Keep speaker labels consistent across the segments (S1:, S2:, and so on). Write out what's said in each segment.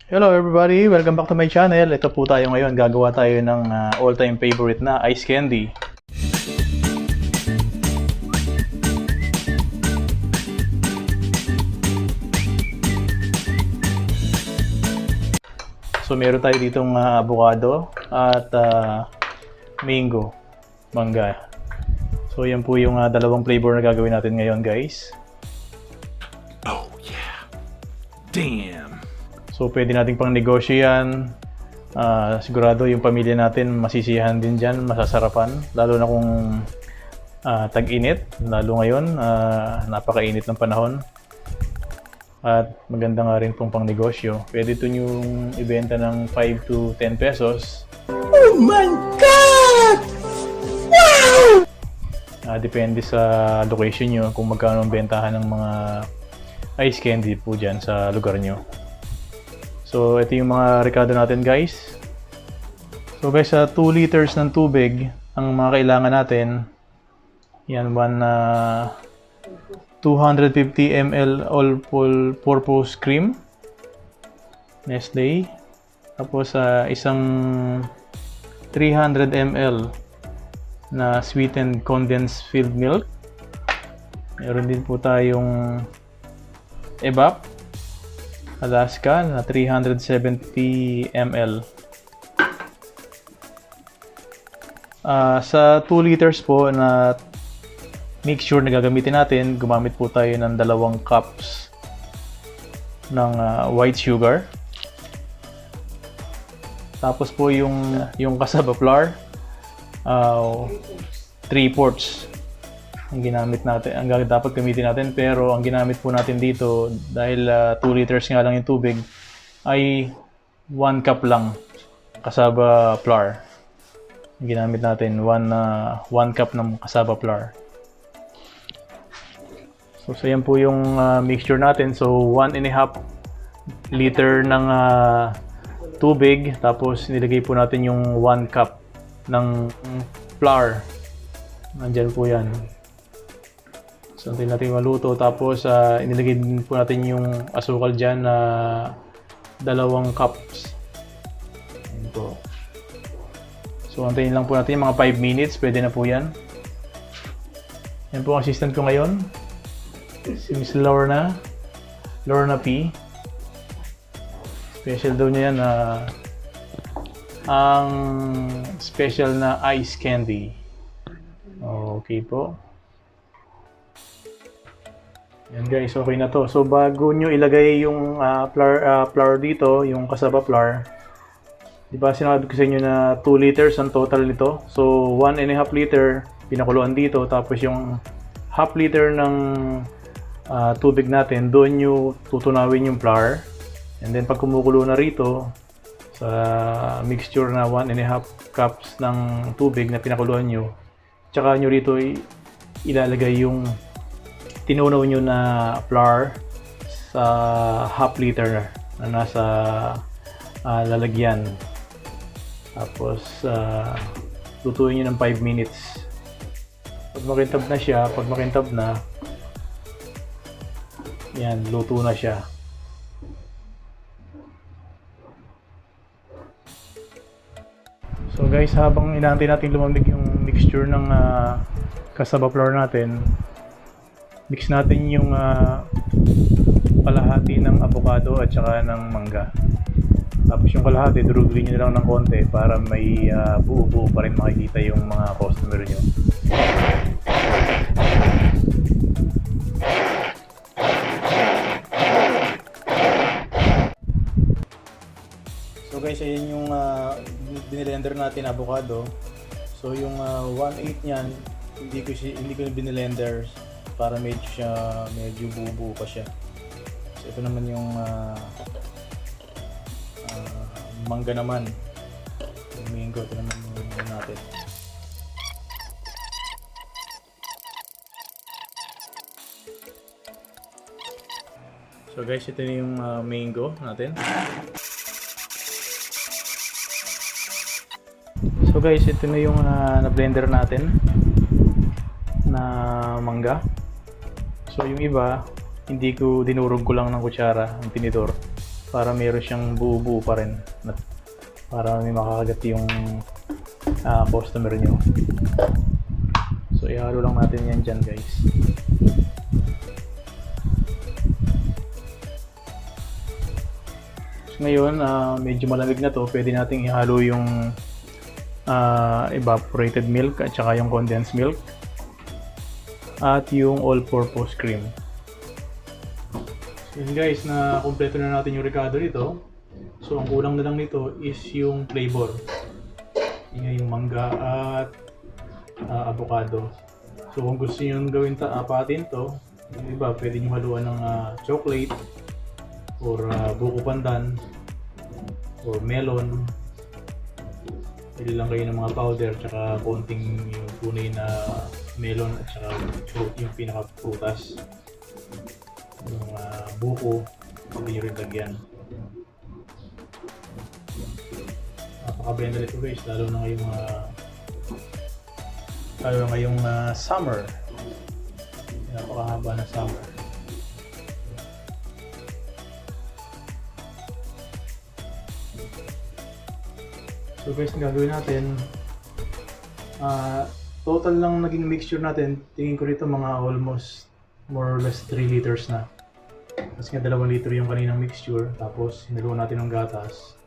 S1: Hello everybody! Welcome back to my channel. Ito po tayo ngayon. Gagawa tayo ng all-time favorite na ice candy. So meron tayo ditong avocado at mango, mangga. So yan po yung dalawang flavor na gagawin natin ngayon, guys.
S2: Oh yeah. Damn.
S1: So pwede nating pang negosyo yan. Sigurado yung pamilya natin masisiyahan din dyan, masasarapan. Lalo na kung tag-init. Lalo ngayon, napakainit ng panahon. At maganda nga rin pong pang negosyo. Pwede ito yung ibenta ng 5 to 10 pesos.
S2: Oh my God! Wow!
S1: Depende sa location nyo kung magkano ang bentahan ng mga ice candy po dyan sa lugar nyo. So, ito yung mga rekado natin, guys. So, guys, 2 liters ng tubig ang mga kailangan natin. Yan, 250 ml all-purpose cream. Nestle. Tapos, isang 300 ml na sweetened condensed filled milk. Meron din po tayong evap Alaska na 370 ml. Sa 2 liters po na mixture na gagamitin natin, gumamit po tayo ng 2 cups ng white sugar. Tapos po yung cassava flour, 3/4 ang ginamit natin, ang dapat gamitin natin, pero ang ginamit po natin dito dahil 2 liters nga lang yung tubig ay 1 cup lang cassava flour. Ang ginamit natin 1 cup ng cassava flour. So yan po yung mixture natin. So 1.5 liter ng tubig, tapos nilagay po natin yung 1 cup ng flour. Nandyan po yan. So, natin maluto. Tapos, inilagay din po natin yung asukal dyan na 2 cups. Ayan po. So, antayin lang po natin yung mga 5 minutes. Pwede na po yan. Yan po ang assistant ko ngayon. Si Miss Lorna P. Special daw niya yan na ang special na ice candy. Okay po. Yan guys, okay na to. So bago nyo ilagay yung flour dito, yung cassava flour, di ba sinabi ko sa inyo na 2 liters ang total nito. So 1.5 liter pinakuluan dito, tapos yung half liter ng tubig natin, doon nyo tutunawin yung flour. And then pag kumukulo na rito sa mixture na 1.5 cups ng tubig na pinakuluan nyo, tsaka nyo rito ilalagay yung tinunaw nyo na flour sa half liter na nasa lalagyan. Tapos lutuin nyo ng 5 minutes. Pag makintab na siya, yan, luto na siya. So guys, habang inaantay natin lumamig yung mixture ng cassava flour natin, mix natin yung kalahati ng avocado at saka ng mangga. Tapos yung kalahati, durugin nyo lang ng konti para may buo-buo pa rin makikita yung mga customer nyo. So guys, ayun yung binilender natin avocado. So yung 1/8 niyan, hindi ko binilender para medyo buo-buo pa siya. So ito naman yung mangga naman. Yung mango, ito naman yung natin. So guys, ito yung mango natin. So guys, ito na yung na-blender natin na mangga. So yung iba, dinurog ko lang ng kutsara, ang tinidor. para meron siyang buo-buo pa rin, para may makakagat yung customer nyo. So ihalo lang natin yan dyan guys. So, ngayon medyo malamig na to, pwede nating ihalo yung evaporated milk at saka yung condensed milk at yung all-purpose cream. So yun guys, na kumpleto na natin yung Avocado dito. So ang kulang na lang nito is yung flavor. Yung mangga at avocado. So kung gusto niyo gawin apatin to, yung iba pwede niyo haluan ng chocolate or buko pandan or melon. Pili lang kayo ng mga powder tsaka konting yung tunay na melon at saka fruit, yung pinaka prutas. Yung buko, pwede nyo rin lagyan. Napakabenta nito guys, lalo na ngayong summer. Napakahaba na summer. So guys, ang gagawin natin, total lang naging mixture natin, tingin ko rito mga almost more or less 3 liters na. Kasi nga 2 liter yung kaninang mixture, tapos hinaluan natin ng gatas.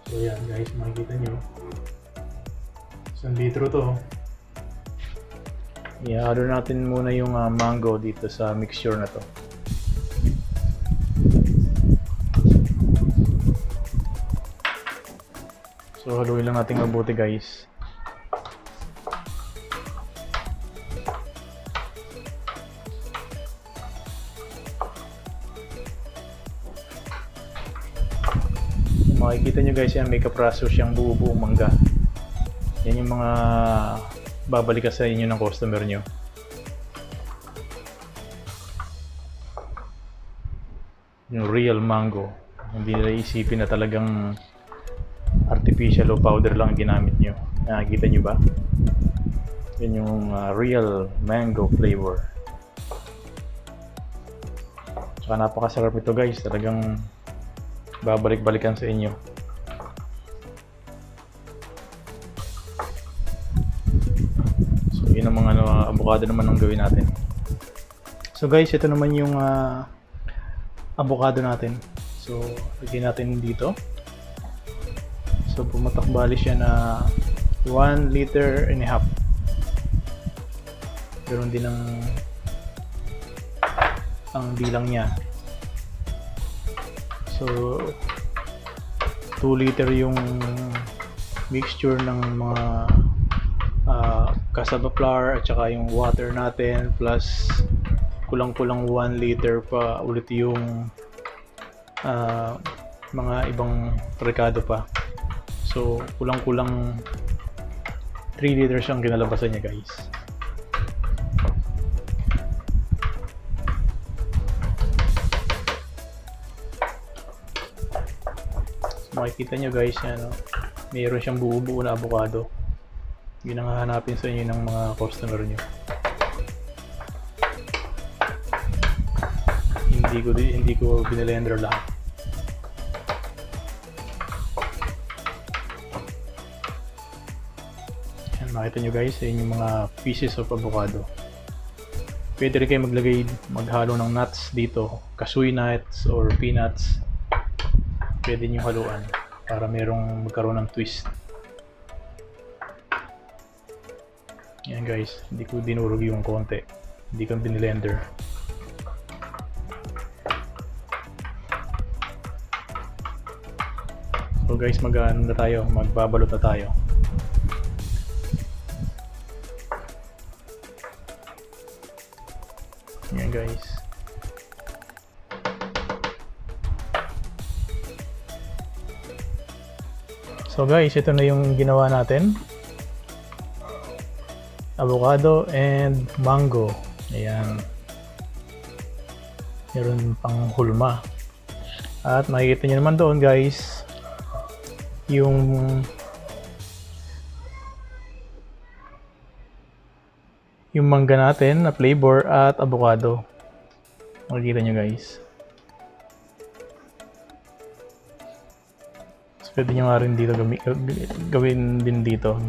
S1: So yan guys, makikita nyo. 1 litro to. Ihalo natin muna yung mango dito sa mixture na to. So haluin lang natin mabuti guys. Makikita nyo guys yan, may kapraso siyang buo-buong mangga. Yan yung mga babalik sa inyo ng customer nyo. Yung real mango. Hindi nila isipin na talagang artificial o powder lang ginamit nyo. Nakikita nyo ba? Yan yung real mango flavor. Saka napakasarap ito guys. Talagang babalik-balikan sa inyo. So yun ang mga avocado naman ang gawin natin. So guys, ito naman yung avocado natin. So lagyan natin dito. So pumatak-bali siya na 1.5 liter. Meron din ang bilang niya. So 2 liter yung mixture ng mga cassava flour at saka yung water natin, plus kulang-kulang 1 liter pa ulit yung mga ibang Avocado pa. So kulang-kulang 3 liters ang kinalabasan niya guys. Makikita nyo guys yan, mayroon siyang buo-buo na avocado. Yun ang hahanapin sa inyo ng mga customer nyo. Hindi ko binilender lahat. Yan, makita nyo guys sa inyong mga pieces of avocado. Pwede rin kayo maghalo ng nuts dito, cashew nuts or peanuts. Pwede nyo haluan para magkaroon ng twist. Yan guys, hindi ko dinurog yung konti, hindi ko binilender. So guys, magbabalot na tayo. Yan guys. So guys, ito na yung ginawa natin. Avocado and mango. Ayan. Meron pang hulma. At makikita nyo naman doon guys, yung mangga natin na flavor at avocado. Makikita nyo guys. So, pwede nyo nga rin dito gawin din dito.